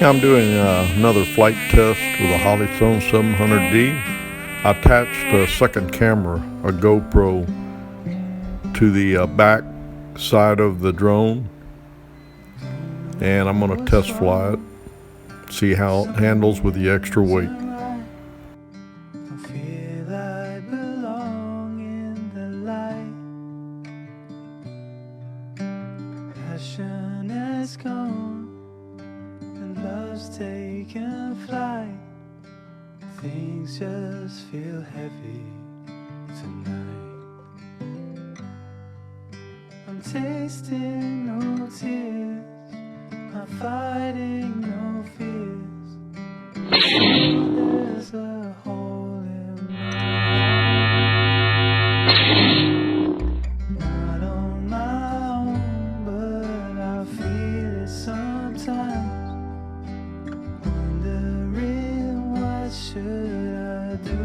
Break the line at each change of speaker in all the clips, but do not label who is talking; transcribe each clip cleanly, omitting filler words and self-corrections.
I'm doing another flight test with a Holystone 700D. I attached a second camera, a GoPro, to the back side of the drone, and I'm going to test fly it, see how it handles with the extra weight.
Passion is gone and love's taken flight. Things just feel heavy tonight. I'm tasting no tears, I'm fighting no fears. There's a hole in my heart. Not on my own, but I feel it sometimes. Wondering what should I do?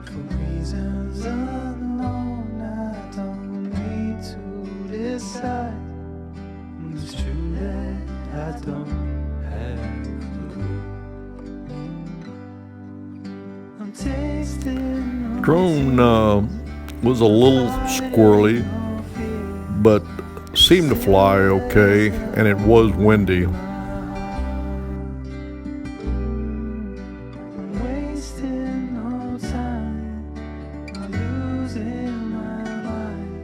For reasons unknown, I don't need to decide. It's true that I don't have a clue. I'm tasting
Drone was a little squirrely, but seemed to fly okay, and it was windy.
wasting no time, I'm losing my mind.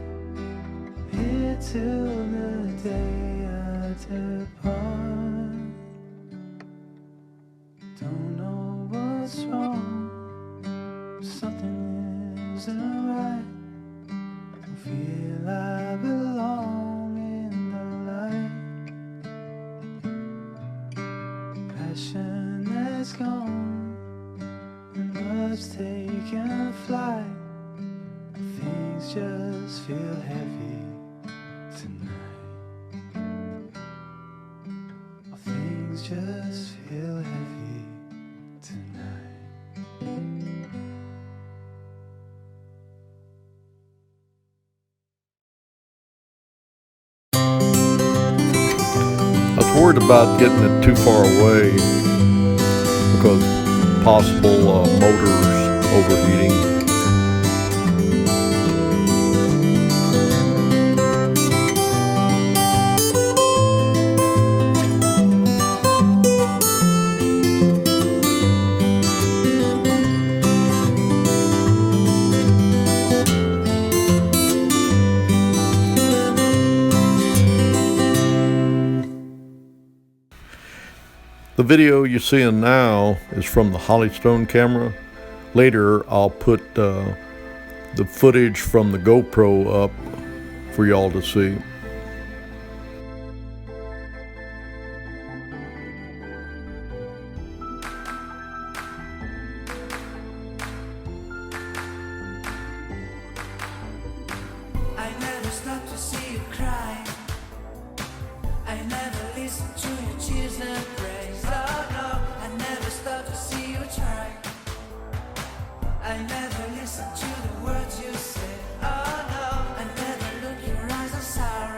Here till the day I depart. Don't know what's wrong, something isn't right. Don't feel I belong in the light. Passion has gone and love's taken flight. Things just feel heavy tonight. Things just feel heavy tonight.
I was worried about getting it too far away because possible motors overheating. The video you're seeing now is from the Holystone camera. Later, I'll put the footage from the GoPro up for y'all to see.
I never stop to see you cry. I never listen to your tears and praise. Oh no, I never stop to see you try. I never listen to the words you say. Oh no, I never look in your eyes of sorrow.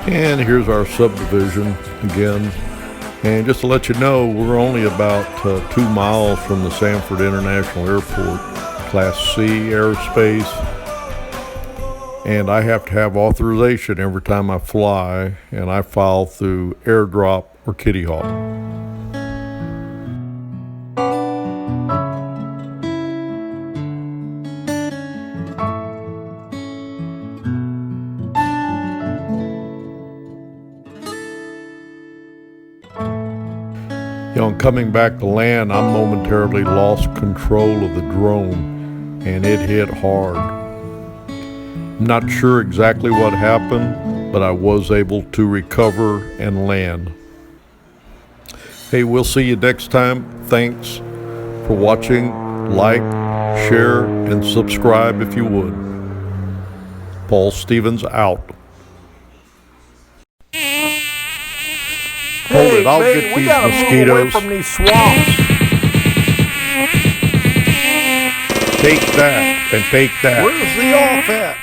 And here's our subdivision again. And just to let you know, we're only about 2 miles from the Sanford International Airport, Class C airspace. And I have to have authorization every time I fly, and I file through AirDrop or Kitty Hawk. You know, coming back to land, I momentarily lost control of the drone, and it hit hard. I'm not sure exactly what happened, but I was able to recover and land. Hey, we'll see you next time. Thanks for watching. Like, share, and subscribe if you would. Paul Stevens out. Hold it, I'll get these mosquitoes.
From these swamps.
Take that, and take that.
Where's the off at?